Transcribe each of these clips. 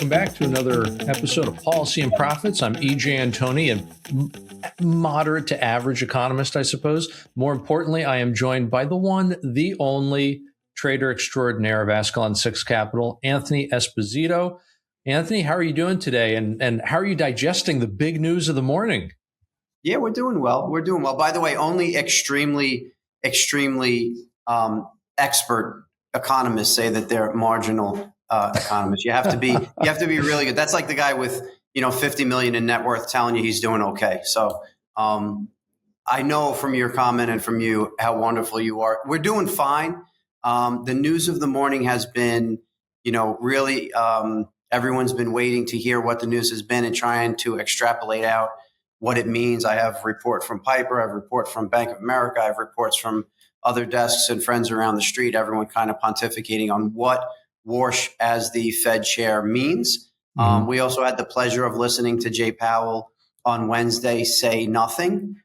welcome back to another episode of Policy and Profits. I'm E.J. Antony, a moderate to average economist, I suppose. More importantly, I am joined by the one, the only trader extraordinaire of Ascalon 6 Capital, Antony Esposito. Anthony, how are you doing today? And how are you digesting the big news of the morning? Yeah, we're doing well. We're doing well. By the way, only extremely expert economists say that they're marginal economists. You have to be really good. That's like the guy with 50 million in net worth telling you he's doing okay. So I know from your comment and from you how wonderful you are. We're doing fine. The news of the morning has been, really everyone's been waiting to hear what the news has been and trying to extrapolate out what it means. I have a report from Piper, I have a report from Bank of America, I have reports from other desks and friends around the street, everyone kind of pontificating on what Warsh as the Fed chair means. We also had the pleasure of listening to Jay Powell on Wednesday say nothing,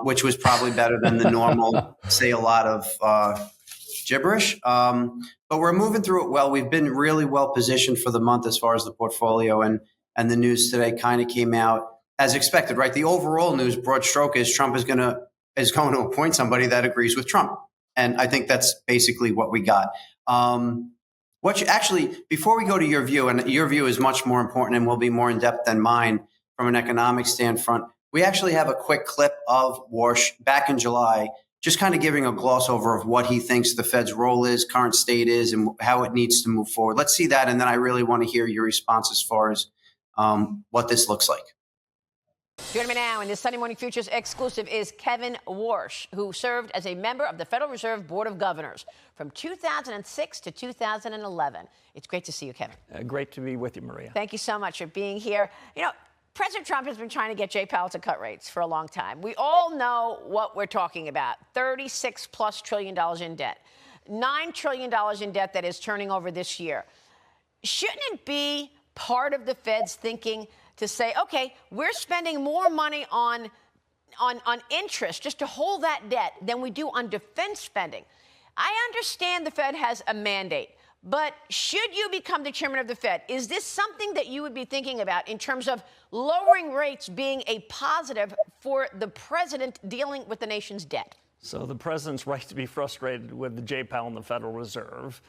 which was probably better than the normal say a lot of gibberish. But we're moving through it well. We've been really well positioned for the month as far as the portfolio, and the news today kind of came out as expected, right? The overall news, broad stroke, is Trump is going to appoint somebody that agrees with Trump. And I think that's basically what we got. Before we go to your view, and your view is much more important and will be more in depth than mine from an economic standpoint, we actually have a quick clip of Warsh back in July, just kind of giving a gloss over of what he thinks the Fed's role is, current state is, and how it needs to move forward. Let's see that. And then I really want to hear your response as far as what this looks like. Joining me now in this Sunday Morning Futures exclusive is Kevin Warsh, who served as a member of the Federal Reserve Board of Governors from 2006 to 2011. It's great to see you, Kevin. Great to be with you, Maria. Thank you so much for being here. President Trump has been trying to get Jay Powell to cut rates for a long time. We all know what we're talking about. $36+ trillion in debt. $9 trillion in debt that is turning over this year. Shouldn't it be part of the Fed's thinking to say, okay, we're spending more money on interest just to hold that debt than we do on defense spending? I understand the Fed has a mandate, but should you become the chairman of the Fed, is this something that you would be thinking about in terms of lowering rates being a positive for the president dealing with the nation's debt? So the president's right to be frustrated with Jay Powell and the Federal Reserve.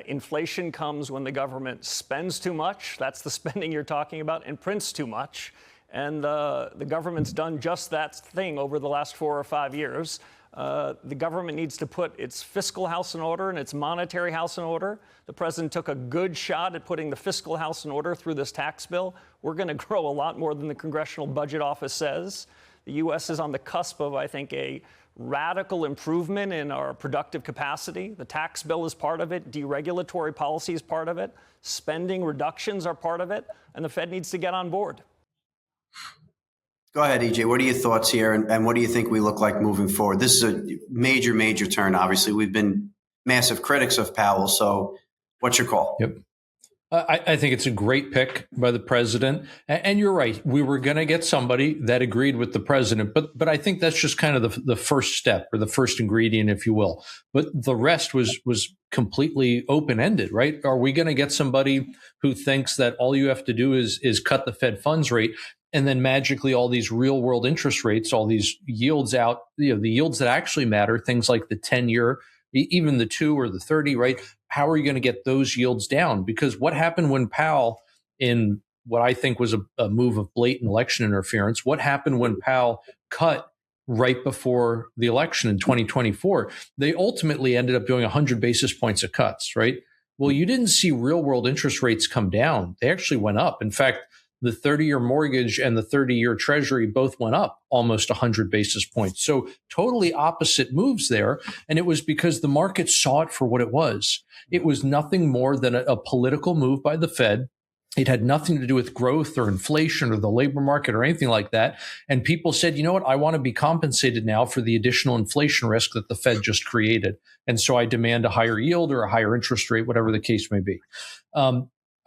Inflation comes when the government spends too much. That's the spending you're talking about, and prints too much. And the government's done just that thing over the last 4 or 5 years. The government needs to put its fiscal house in order and its monetary house in order. The president took a good shot at putting the fiscal house in order through this tax bill. We're going to grow a lot more than the Congressional Budget Office says. The U.S. is on the cusp of, I think, a radical improvement in our productive capacity. The tax bill is part of it. Deregulatory policy is part of it. Spending reductions are part of it. And the Fed needs to get on board. Go ahead, EJ. What are your thoughts here? And what do you think we look like moving forward? This is a major, major turn. Obviously, we've been massive critics of Powell. So what's your call? Yep. I think it's a great pick by the president. And you're right. We were going to get somebody that agreed with the president. But I think that's just kind of the first step, or the first ingredient, if you will. But the rest was completely open-ended, right? Are we going to get somebody who thinks that all you have to do is cut the Fed funds rate, and then magically all these real world interest rates, all these yields out, the yields that actually matter, things like the 10-year, even the 2 or the 30, right? How are you going to get those yields down? Because what happened when Powell, in what I think was a move of blatant election interference, what happened when Powell cut right before the election in 2024? They ultimately ended up doing 100 basis points of cuts, right? Well, you didn't see real world interest rates come down. They actually went up. In fact, the 30-year mortgage and the 30-year treasury both went up almost 100 basis points. So totally opposite moves there. And it was because the market saw it for what it was. It was nothing more than a political move by the Fed. It had nothing to do with growth or inflation or the labor market or anything like that. And people said, you know what, I want to be compensated now for the additional inflation risk that the Fed just created. And so I demand a higher yield or a higher interest rate, whatever the case may be.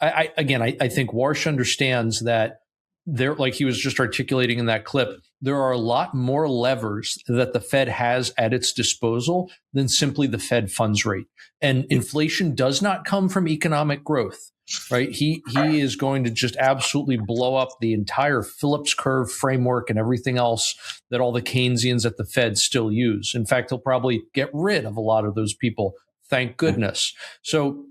I think Warsh understands that there, like he was just articulating in that clip, there are a lot more levers that the Fed has at its disposal than simply the Fed funds rate. And inflation does not come from economic growth. right? He is going to just absolutely blow up the entire Phillips curve framework and everything else that all the Keynesians at the Fed still use. In fact, he'll probably get rid of a lot of those people. Thank goodness. So,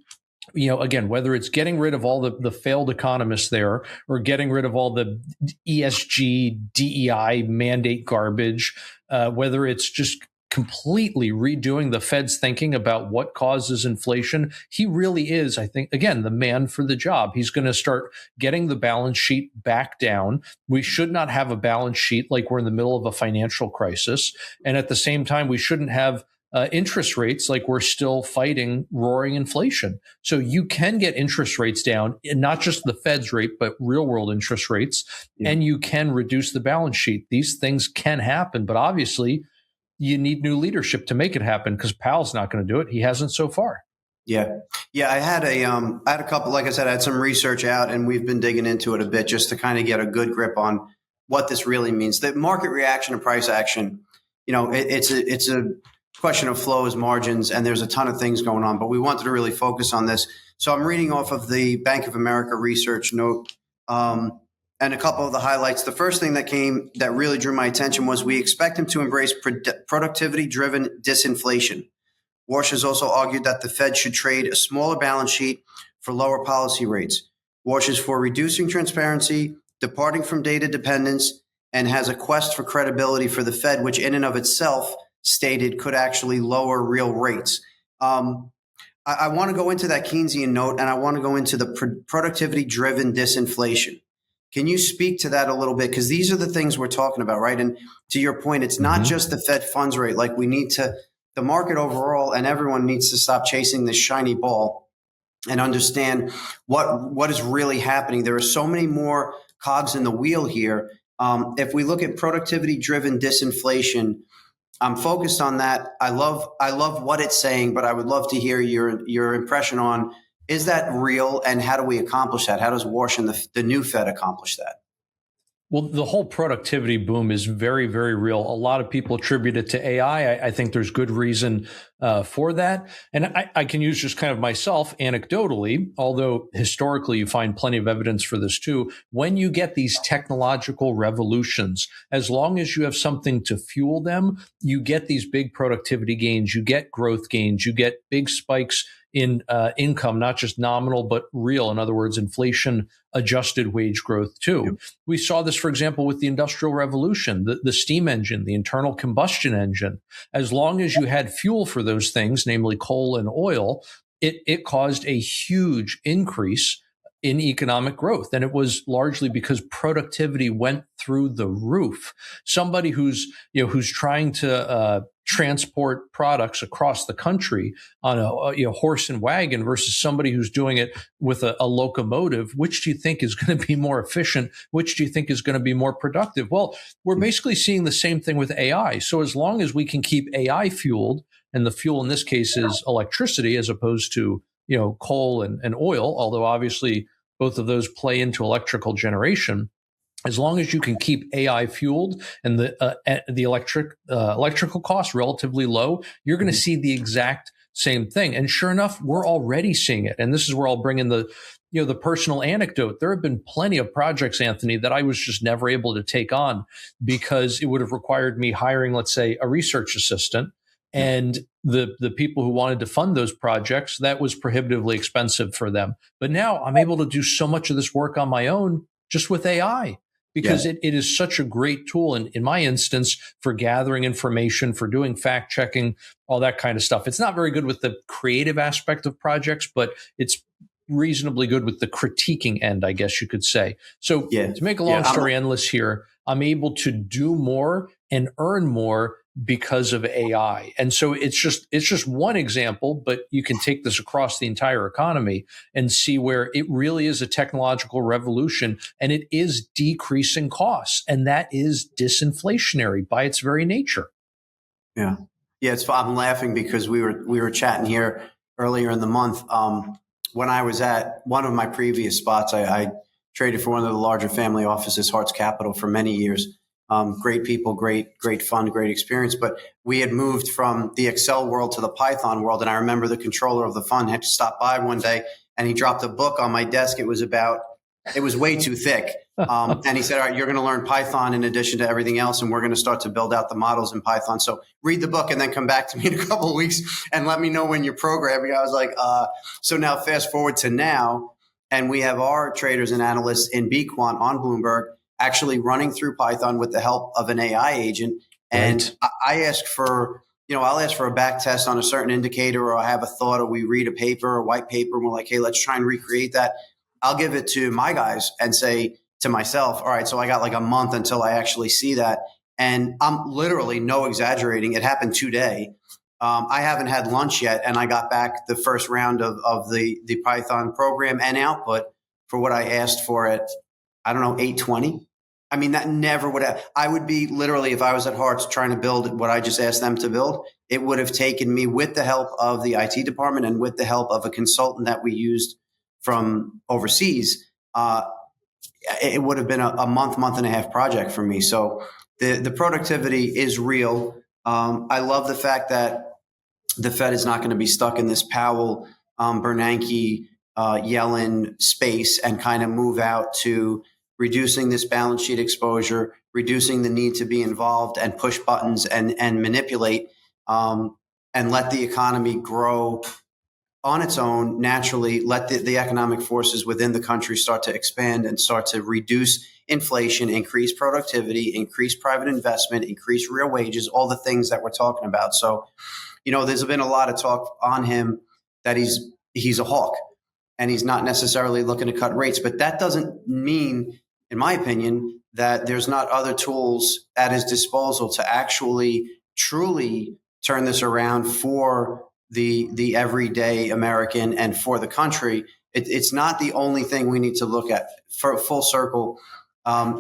again, whether it's getting rid of all the failed economists there or getting rid of all the ESG, DEI mandate garbage, whether it's just completely redoing the Fed's thinking about what causes inflation, he really is, I think, again, the man for the job. He's going to start getting the balance sheet back down. We should not have a balance sheet like we're in the middle of a financial crisis. And at the same time, we shouldn't have interest rates like we're still fighting roaring inflation. So you can get interest rates down, not just the Fed's rate, but real world interest rates, and you can reduce the balance sheet. These things can happen, but obviously you need new leadership to make it happen because Powell's not going to do it. He hasn't so far. Yeah. I had a couple, like I said, I had some research out and we've been digging into it a bit just to kind of get a good grip on what this really means. The market reaction to price action, it's a question of flows, margins, and there's a ton of things going on, but we wanted to really focus on this. So I'm reading off of the Bank of America research note, and a couple of the highlights. The first thing that really drew my attention was we expect him to embrace productivity-driven disinflation. Walsh has also argued that the Fed should trade a smaller balance sheet for lower policy rates. Walsh is for reducing transparency, departing from data dependence, and has a quest for credibility for the Fed, which in and of itself stated could actually lower real rates. I want to go into that Keynesian note, and I want to go into the productivity-driven disinflation. Can you speak to that a little bit? Because these are the things we're talking about, right? And to your point, it's not just the Fed funds rate. Like the market overall and everyone needs to stop chasing this shiny ball and understand what is really happening. There are so many more cogs in the wheel here. If we look at productivity-driven disinflation, I'm focused on that. I love what it's saying, but I would love to hear your impression on, is that real and how do we accomplish that? How does Walsh and the new Fed accomplish that? Well, the whole productivity boom is very, very real. A lot of people attribute it to AI. I think there's good reason for that. And I can use just kind of myself anecdotally, although historically you find plenty of evidence for this too. When you get these technological revolutions, as long as you have something to fuel them, you get these big productivity gains, you get growth gains, you get big spikes in income, not just nominal, but real. In other words, inflation adjusted wage growth too. Yep. We saw this, for example, with the Industrial Revolution, the steam engine, the internal combustion engine. As long as you had fuel for those things, namely coal and oil, it caused a huge increase in economic growth. And it was largely because productivity went through the roof. Somebody who's trying to transport products across the country on a horse and wagon versus somebody who's doing it with a locomotive, which do you think is going to be more efficient? Which do you think is going to be more productive? Well, we're basically seeing the same thing with AI. So as long as we can keep AI fueled, and the fuel in this case is electricity as opposed to coal and oil, although obviously both of those play into electrical generation. As long as you can keep AI fueled and the electrical costs relatively low, you're going to see the exact same thing. And sure enough, we're already seeing it. And this is where I'll bring in the personal anecdote. There have been plenty of projects, Anthony, that I was just never able to take on because it would have required me hiring, let's say, a research assistant. And the people who wanted to fund those projects, that was prohibitively expensive for them. But now I'm able to do so much of this work on my own just with AI. Because it is such a great tool, in my instance, for gathering information, for doing fact checking, all that kind of stuff. It's not very good with the creative aspect of projects, but it's reasonably good with the critiquing end, I guess you could say. So to make a long story endless here, I'm able to do more and earn more because of AI. And so it's just one example, but you can take this across the entire economy and see where it really is a technological revolution and it is decreasing costs. And that is disinflationary by its very nature. Yeah. I'm laughing because we were chatting here earlier in the month. When I was at one of my previous spots, I traded for one of the larger family offices, Hart's Capital, for many years. Great people, great fun, great experience. But we had moved from the Excel world to the Python world. And I remember the controller of the fund had to stop by one day and he dropped a book on my desk. It was way too thick. And he said, all right, you're going to learn Python in addition to everything else, and we're going to start to build out the models in Python. So read the book and then come back to me in a couple of weeks and let me know when you're programming. I was like, so now fast forward to now, and we have our traders and analysts in BQuant on Bloomberg actually running through Python with the help of an AI agent. And right. I ask for, I'll ask for a back test on a certain indicator, or I have a thought, or we read a paper or a white paper, and we're like, hey, let's try and recreate that. I'll give it to my guys and say to myself, all right, so I got like a month until I actually see that. And I'm literally, no exaggerating, it happened today. I haven't had lunch yet, and I got back the first round of the Python program and output for what I asked for at, 8:20. I mean, that never would have. I would be literally, if I was at Hart's trying to build what I just asked them to build, it would have taken me, with the help of the IT department and with the help of a consultant that we used from overseas, it would have been a month and a half project for me. So the productivity is real. I love the fact that the Fed is not going to be stuck in this Powell, Bernanke, Yellen space, and kind of move out to reducing this balance sheet exposure, reducing the need to be involved and push buttons and manipulate, and let the economy grow on its own naturally. Let the economic forces within the country start to expand and start to reduce inflation, increase productivity, increase private investment, increase real wages, all the things that we're talking about. So, there's been a lot of talk on him that he's a hawk and he's not necessarily looking to cut rates. But that doesn't mean, in my opinion, that there's not other tools at his disposal to actually truly turn this around for the everyday American and for the country. It's not the only thing we need to look at. For full circle,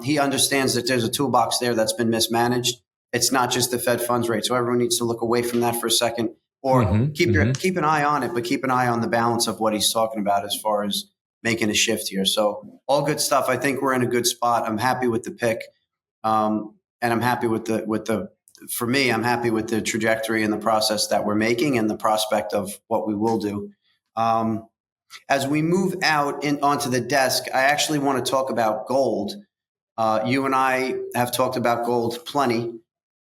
he understands that there's a toolbox there that's been mismanaged. It's not just the Fed funds rate. So everyone needs to look away from that for a second, or keep an eye on it, but keep an eye on the balance of what he's talking about as far as making a shift here. So all good stuff. I think we're in a good spot. I'm happy with the pick. And I'm happy for me, I'm happy with the trajectory and the process that we're making and the prospect of what we will do. As we move out onto the desk, I actually want to talk about gold. You and I have talked about gold plenty.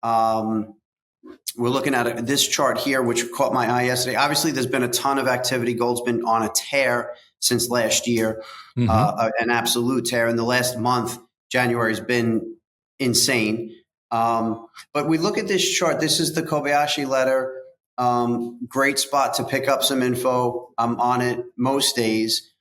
We're looking at this chart here, which caught my eye yesterday. Obviously, there's been a ton of activity. Gold's been on a tear since last year, an absolute tear. In the last month, January has been insane. But we look at this chart. This is the Kobayashi letter. Great spot to pick up some info. I'm on it most days.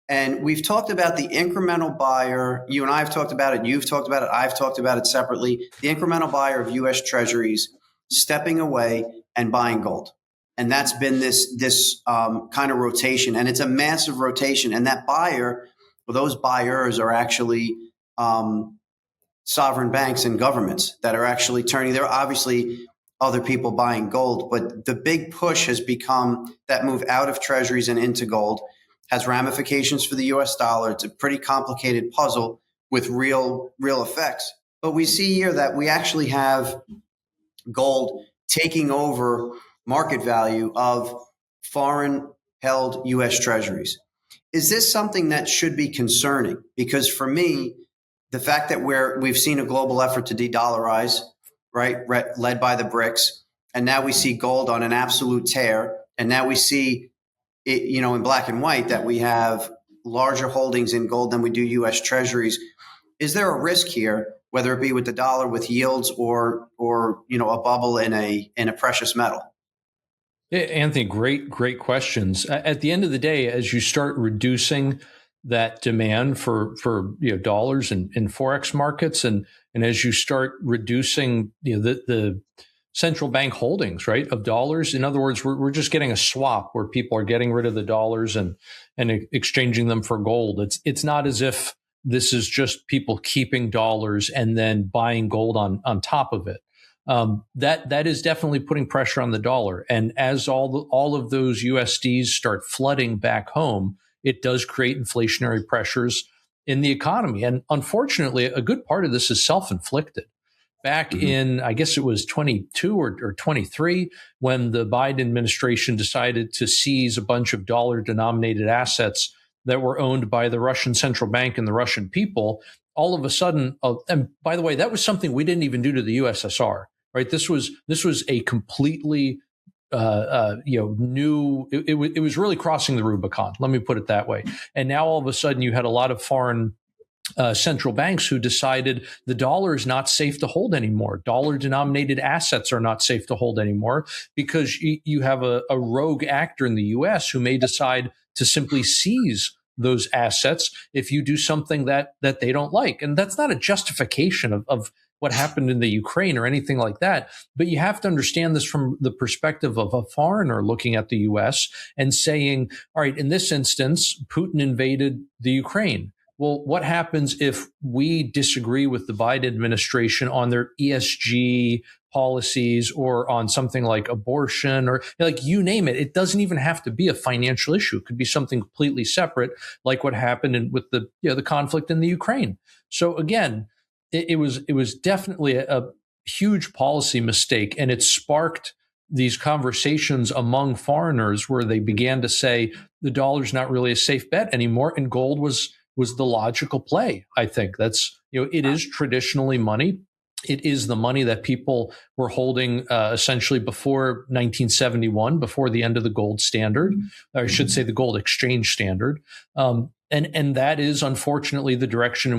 And we've talked about the incremental buyer. You and I have talked about it. You've talked about it. I've talked about it separately. The incremental buyer of U.S. Treasuries stepping away and buying gold. And that's been this kind of rotation. And it's a massive rotation. And that buyer, well, those buyers are actually sovereign banks and governments that are actually turning. There are obviously other people buying gold, but the big push has become that move out of treasuries and into gold. Has ramifications for the U.S. dollar. It's a pretty complicated puzzle with real effects. But we see here that we actually have gold taking over market value of foreign held U.S. treasuries. Is this something that should be concerning? Because for me, the fact that we've seen a global effort to de-dollarize, right, led by the BRICS, and now we see gold on an absolute tear, and now we see it, in black and white, that we have larger holdings in gold than we do U.S. treasuries. Is there a risk here, whether it be with the dollar, with yields, or a bubble in a precious metal? Yeah, Anthony, great questions. At the end of the day, as you start reducing that demand for dollars in forex markets, and as you start reducing the central bank holdings, right, of dollars. In other words, we're just getting a swap where people are getting rid of the dollars and exchanging them for gold. It's not as if this is just people keeping dollars and then buying gold on top of it. That is definitely putting pressure on the dollar. And as all of those USDs start flooding back home, it does create inflationary pressures in the economy. And unfortunately, a good part of this is self-inflicted. back in, I guess it was 22 or 23, when the Biden administration decided to seize a bunch of dollar-denominated assets that were owned by the Russian central bank and the Russian people. All of a sudden, and by the way, that was something we didn't even do to the USSR, right? This was a completely new. It was really crossing the Rubicon. Let me put it that way. And now all of a sudden, you had a lot of foreign central banks who decided the dollar is not safe to hold anymore. Dollar-denominated assets are not safe to hold anymore, because you have a rogue actor in the U.S. who may decide to simply seize those assets if you do something that they don't like. And that's not a justification of what happened in the Ukraine or anything like that. But you have to understand this from the perspective of a foreigner looking at the U.S. and saying, all right, in this instance, Putin invaded the Ukraine. Well, what happens if we disagree with the Biden administration on their ESG policies or on something like abortion or like you name it? It doesn't even have to be a financial issue. It could be something completely separate, like what happened with the conflict in the Ukraine. So again, it was definitely a huge policy mistake, and it sparked these conversations among foreigners where they began to say the dollar's not really a safe bet anymore, and gold was the logical play. I think that's, it is traditionally money. It is the money that people were holding essentially before 1971, before the end of the gold standard, or I should say the gold exchange standard. And that is unfortunately the direction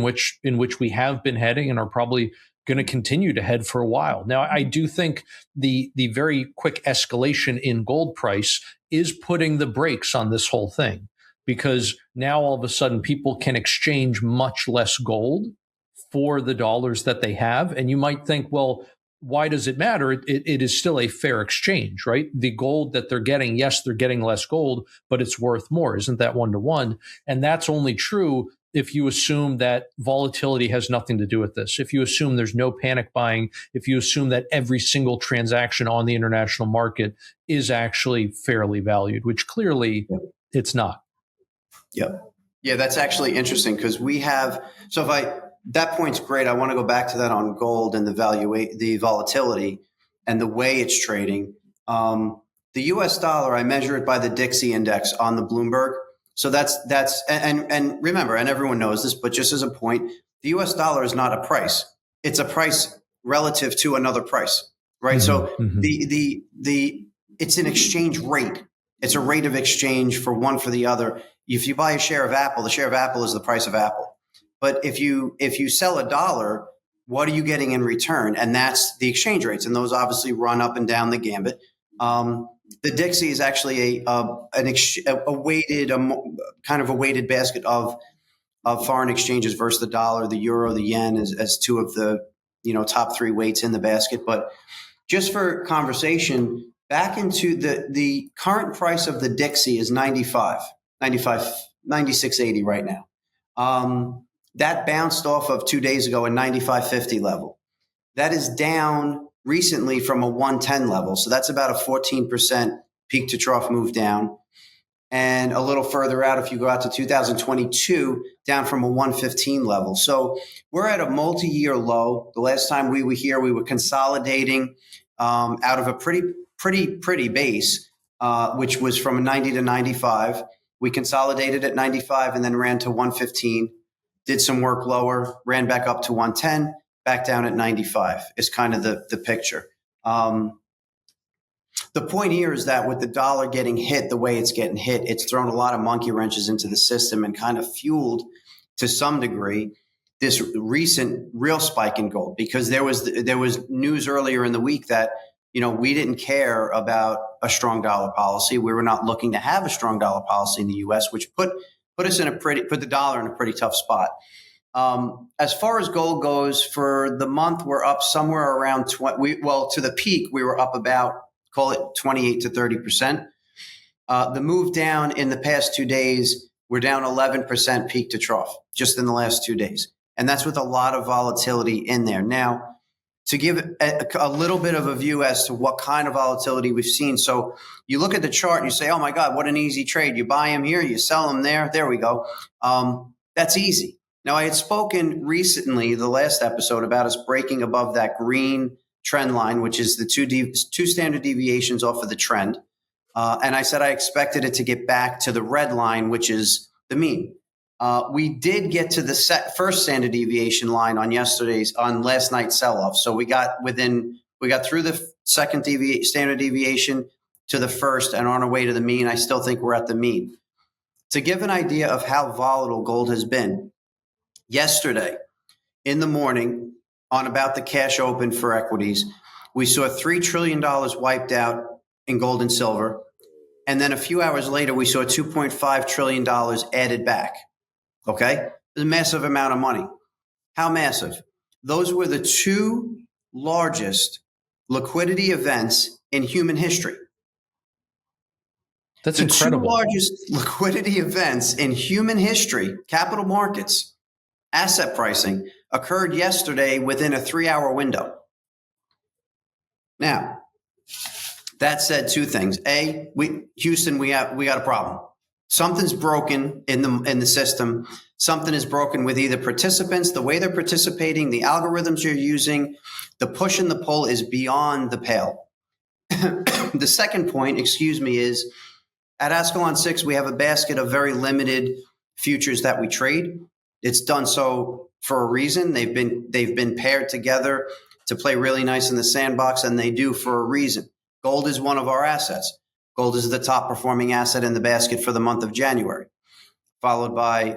in which we have been heading and are probably going to continue to head for a while. Now, I do think the very quick escalation in gold price is putting the brakes on this whole thing, because now all of a sudden people can exchange much less gold for the dollars that they have. And you might think, well, why does it matter? It is still a fair exchange, right? The gold that they're getting, yes, they're getting less gold, but it's worth more. Isn't that 1-to-1? And that's only true if you assume that volatility has nothing to do with this. If you assume there's no panic buying, if you assume that every single transaction on the international market is actually fairly valued, which clearly it's not. Yeah, that's actually interesting, because we have, that point's great. I want to go back to that on gold and the volatility and the way it's trading. The US dollar, I measure it by the Dixie index on the Bloomberg. So and remember, and everyone knows this, but just as a point, the US dollar is not a price. It's a price relative to another price, right? Mm-hmm. So it's an exchange rate. It's a rate of exchange for the other. If you buy a share of Apple, the share of Apple is the price of Apple. But if you sell a dollar, what are you getting in return? And that's the exchange rates. And those obviously run up and down the gambit. The Dixie is actually a weighted basket of foreign exchanges versus the dollar, the euro, the yen as two of the top three weights in the basket. But just for conversation, back into the current price of the Dixie is 96.80 right now. That bounced off of 2 days ago a 95.50 level. That is down recently from a 110 level. So that's about a 14% peak to trough move down. And a little further out, if you go out to 2022, down from a 115 level. So we're at a multi-year low. The last time we were here, we were consolidating out of a pretty base, which was from 90 to 95. We consolidated at 95 and then ran to 115, did some work lower, ran back up to 110, back down at 95 is kind of the picture. The point here is that with the dollar getting hit the way it's getting hit, it's thrown a lot of monkey wrenches into the system and kind of fueled to some degree this recent real spike in gold, because there was news earlier in the week that we didn't care about a strong dollar policy. We were not looking to have a strong dollar policy in the U.S., which put the dollar in a pretty tough spot. As far as gold goes, for the month, we're up somewhere around to the peak, we were up about, call it 28 to 30%. The move down in the past 2 days, we're down 11% peak to trough just in the last 2 days. And that's with a lot of volatility in there. Now, to give a little bit of a view as to what kind of volatility we've seen. So you look at the chart and you say, oh my God, what an easy trade. You buy them here, you sell them there. There we go. That's easy. Now, I had spoken recently, the last episode, about us breaking above that green trend line, which is the two standard deviations off of the trend. And I said I expected it to get back to the red line, which is the mean. We did get to the first standard deviation line on last night's sell-off. So we got through the second standard deviation to the first and on our way to the mean. I still think we're at the mean. To give an idea of how volatile gold has been, yesterday in the morning, on about the cash open for equities, we saw $3 trillion wiped out in gold and silver. And then a few hours later, we saw $2.5 trillion added back. Okay? It's a massive amount of money. How massive? Those were the two largest liquidity events in human history. That's incredible. The two largest liquidity events in human history, capital markets, asset pricing, occurred yesterday within a 3-hour window. Now, that said, two things. Houston, we got a problem. Something's broken in the system. Something is broken with either participants, the way they're participating, the algorithms you're using. The push and the pull is beyond the pale. The second point, is at Ascalon 6, we have a basket of very limited futures that we trade. It's done so for a reason. They've been paired together to play really nice in the sandbox, and they do for a reason. Gold is one of our assets. Gold is the top performing asset in the basket for the month of January, followed by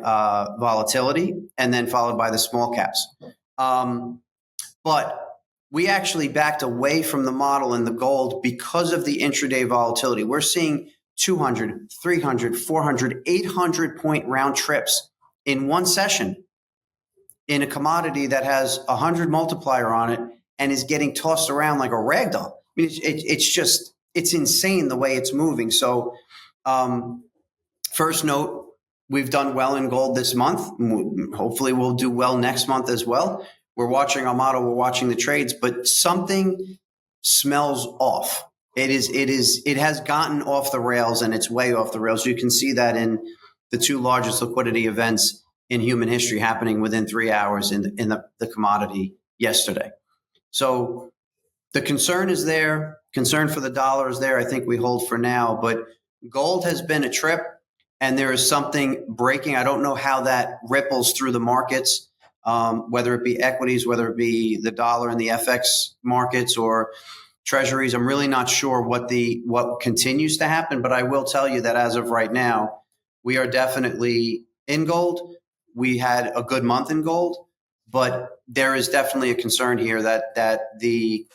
volatility, and then followed by the small caps. But we actually backed away from the model in the gold because of the intraday volatility. We're seeing 200, 300, 400, 800 point round trips in one session in a commodity that has 100 multiplier on it and is getting tossed around like a rag doll. I mean, it's insane the way it's moving. So first note, we've done well in gold this month. Hopefully we'll do well next month as well. We're watching our model, we're watching the trades, but something smells off. It has gotten off the rails, and it's way off the rails. You can see that in the two largest liquidity events in human history happening within 3 hours in the commodity yesterday. So the concern is there. Concern for the dollar is there. I think we hold for now, but gold has been a trip, and there is something breaking. I don't know how that ripples through the markets, whether it be equities, whether it be the dollar and the FX markets or treasuries. I'm really not sure what continues to happen, but I will tell you that as of right now, we are definitely in gold. We had a good month in gold, but there is definitely a concern here that the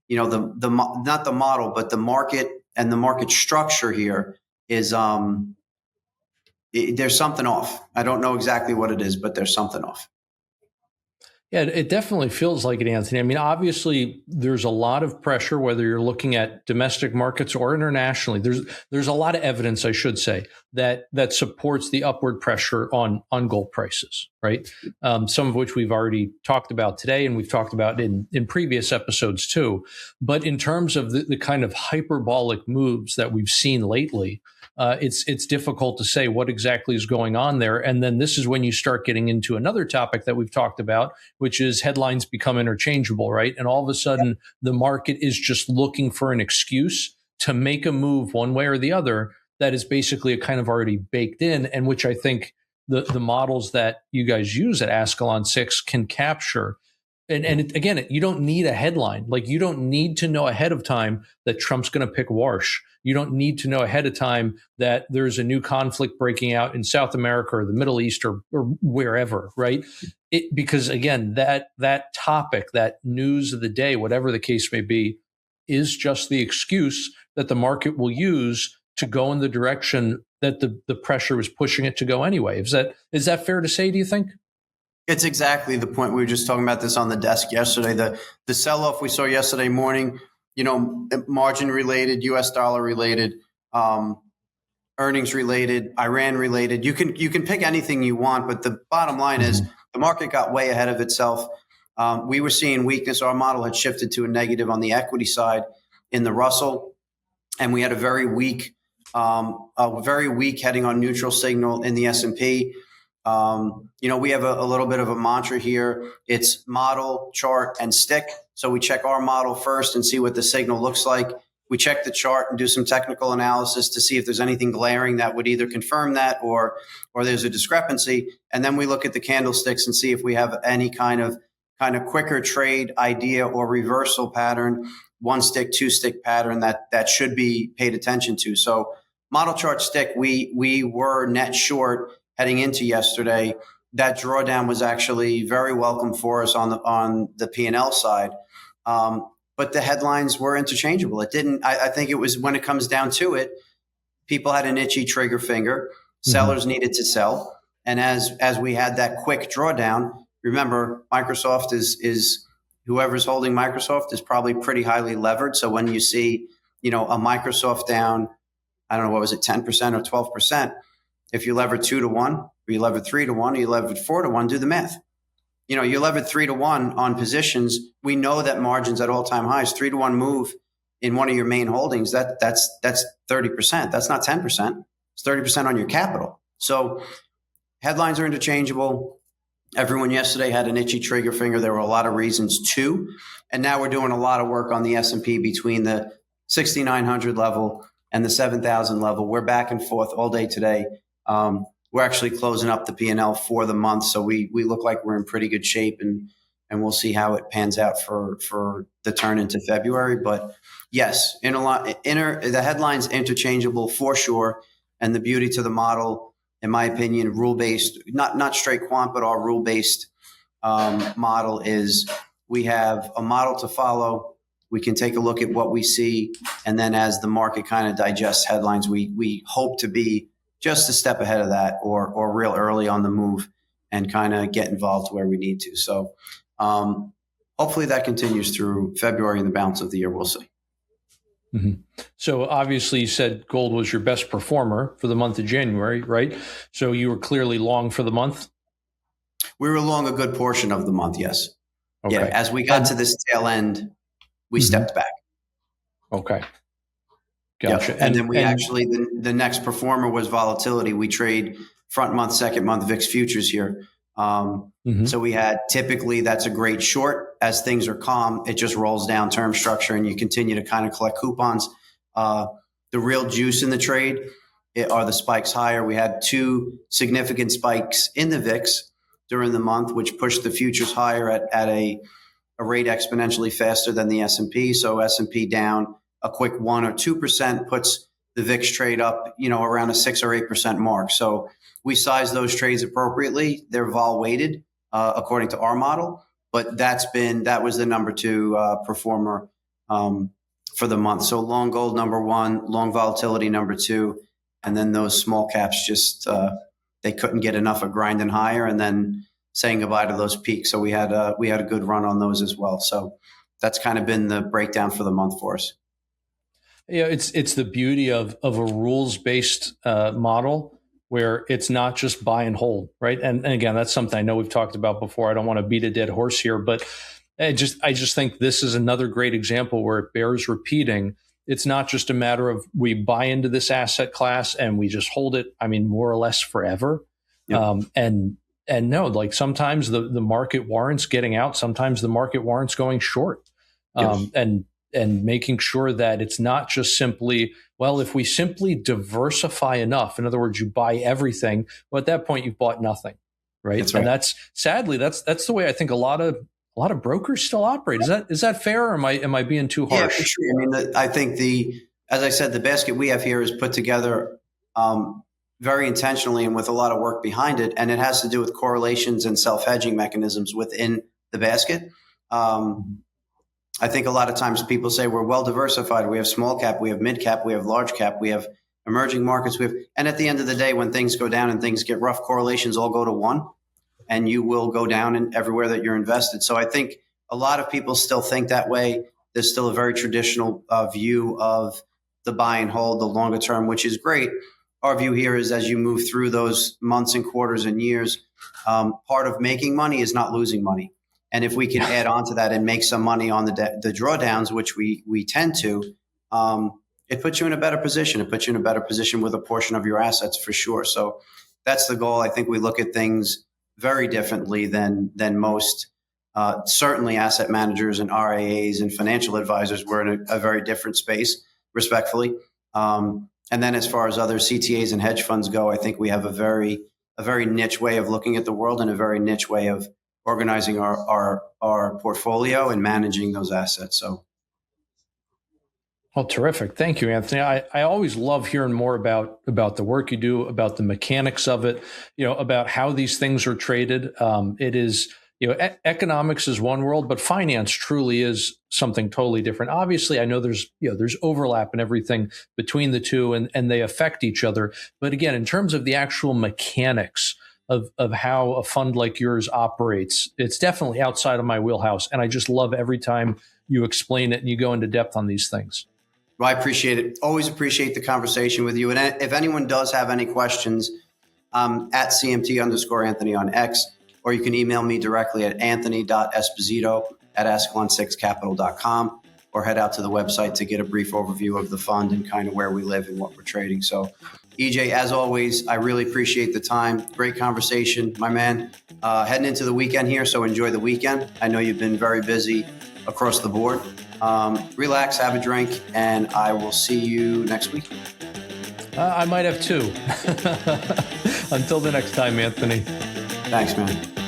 not the model, but the market and the market structure here is there's something off. I don't know exactly what it is, but there's something off. Yeah, it definitely feels like it, Anthony. I mean, obviously, there's a lot of pressure, whether you're looking at domestic markets or internationally. There's a lot of evidence, I should say, that supports the upward pressure on gold prices, right? Some of which we've already talked about today, and we've talked about in previous episodes too. But in terms of the kind of hyperbolic moves that we've seen lately, it's difficult to say what exactly is going on there. And then this is when you start getting into another topic that we've talked about, which is headlines become interchangeable, right? And all of a sudden, the market is just looking for an excuse to make a move one way or the other that is basically a kind of already baked in, and which I think the models that you guys use at Ascalon 6 can capture. And again, you don't need a headline. Like, you don't need to know ahead of time that Trump's going to pick Warsh. You don't need to know ahead of time that there's a new conflict breaking out in South America or the Middle East or wherever, right? Because again, that topic, that news of the day, whatever the case may be, is just the excuse that the market will use to go in the direction that the pressure is pushing it to go anyway. Is that fair to say, do you think? It's exactly the point. We were just talking about this on the desk yesterday. The sell-off we saw yesterday morning, margin related, US dollar related, earnings related, Iran related. You can pick anything you want, but the bottom line is the market got way ahead of itself. We were seeing weakness. Our model had shifted to a negative on the equity side in the Russell, and we had a very weak heading on neutral signal in the S&P. We have a little bit of a mantra here. It's model, chart, and stick. So we check our model first and see what the signal looks like. We check the chart and do some technical analysis to see if there's anything glaring that would either confirm that or there's a discrepancy. And then we look at the candlesticks and see if we have any kind of quicker trade idea or reversal pattern, one stick, two stick pattern that should be paid attention to. So model, chart, stick, we were net short heading into yesterday. That drawdown was actually very welcome for us on the P&L side. But the headlines were interchangeable. It didn't, I think it was, when it comes down to it, people had an itchy trigger finger. Sellers needed to sell. And as we had that quick drawdown, remember, Microsoft is whoever's holding Microsoft is probably pretty highly levered. So when you see, a Microsoft down, I don't know, what was it, 10% or 12%? If you levered 2 to 1, or you levered 3 to 1, or you levered 4 to 1, do the math. You levered 3 to 1 on positions. We know that margins at all-time highs, 3 to 1 move in one of your main holdings, that's 30%. That's not 10%. It's 30% on your capital. So headlines are interchangeable. Everyone yesterday had an itchy trigger finger. There were a lot of reasons too. And now we're doing a lot of work on the S&P between the 6,900 level and the 7,000 level. We're back and forth all day today. We're actually closing up the P&L for the month. So we look like we're in pretty good shape, and we'll see how it pans out for the turn into February. But yes, the headlines interchangeable for sure. And the beauty to the model, in my opinion, rule-based, not straight quant, but our rule-based model is we have a model to follow. We can take a look at what we see. And then as the market kind of digests headlines, we hope to be just a step ahead of that or real early on the move and kind of get involved where we need to. So hopefully that continues through February and the balance of the year. We'll see. Mm-hmm. So obviously you said gold was your best performer for the month of January, right? So you were clearly long for the month? We were long a good portion of the month, yes. Okay. Yeah, as we got to this tail end, we stepped back. Okay. Gotcha. Yep. And then actually, the next performer was volatility. We trade front month, second month VIX futures here. So we had, typically that's a great short. As things are calm, it just rolls down term structure and you continue to kind of collect coupons. The real juice in the trade are the spikes higher. We had 2 significant spikes in the VIX during the month, which pushed the futures higher at a rate exponentially faster than the S&P. So S&P down a quick 1 or 2% puts the VIX trade up, around a 6 or 8% mark. So we size those trades appropriately. They're vol weighted according to our model, but that was the number 2 performer for the month. So long gold number 1, long volatility number 2, and then those small caps just they couldn't get enough of grinding higher, and then saying goodbye to those peaks. So we had a good run on those as well. So that's kind of been the breakdown for the month for us. Yeah, it's the beauty of a rules-based model where it's not just buy and hold, right? And again, that's something I know we've talked about before. I don't want to beat a dead horse here, but I just think this is another great example where it bears repeating. It's not just a matter of we buy into this asset class and we just hold it, more or less forever. Yep. And no, like sometimes the market warrants getting out. Sometimes the market warrants going short. Yes. And making sure that it's not just simply, well, if we simply diversify enough, in other words, you buy everything, well, at that point you've bought nothing, right? That's right. And that's sadly, that's the way I think a lot of brokers still operate. Is that fair, or am I being too harsh? Yeah, for sure. I think as I said, the basket we have here is put together very intentionally and with a lot of work behind it, and it has to do with correlations and self-hedging mechanisms within the basket. I think a lot of times people say we're well diversified. We have small cap, we have mid cap, we have large cap, we have emerging markets. And at the end of the day, when things go down and things get rough, correlations all go to 1, and you will go down in everywhere that you're invested. So I think a lot of people still think that way. There's still a very traditional view of the buy and hold, the longer term, which is great. Our view here is as you move through those months and quarters and years, part of making money is not losing money. And if we can add on to that and make some money on the drawdowns, which we tend to, it puts you in a better position. It puts you in a better position with a portion of your assets for sure. So that's the goal. I think we look at things very differently than most. Certainly asset managers and RIAs and financial advisors, we're in a very different space, respectfully. And then as far as other CTAs and hedge funds go, I think we have a very niche way of looking at the world and a very niche way of organizing our portfolio and managing those assets. So. Well, terrific. Thank you, Anthony. I always love hearing more about the work you do, about the mechanics of it, about how these things are traded. It is, economics is one world, but finance truly is something totally different. Obviously, I know there's overlap and everything between the two, and they affect each other. But again, in terms of the actual mechanics of how a fund like yours operates, it's definitely outside of my wheelhouse. And I just love every time you explain it and you go into depth on these things. Well, I appreciate it. Always appreciate the conversation with you. And if anyone does have any questions, at CMT_Anthony on X, or you can email me directly at anthony.esposito@ascalon6capital.com, or head out to the website to get a brief overview of the fund and kind of where we live and what we're trading. So, EJ, as always, I really appreciate the time. Great conversation, my man. Heading into the weekend here, so enjoy the weekend. I know you've been very busy across the board. Relax, have a drink, and I will see you next week. I might have two. Until the next time, Anthony. Thanks, man.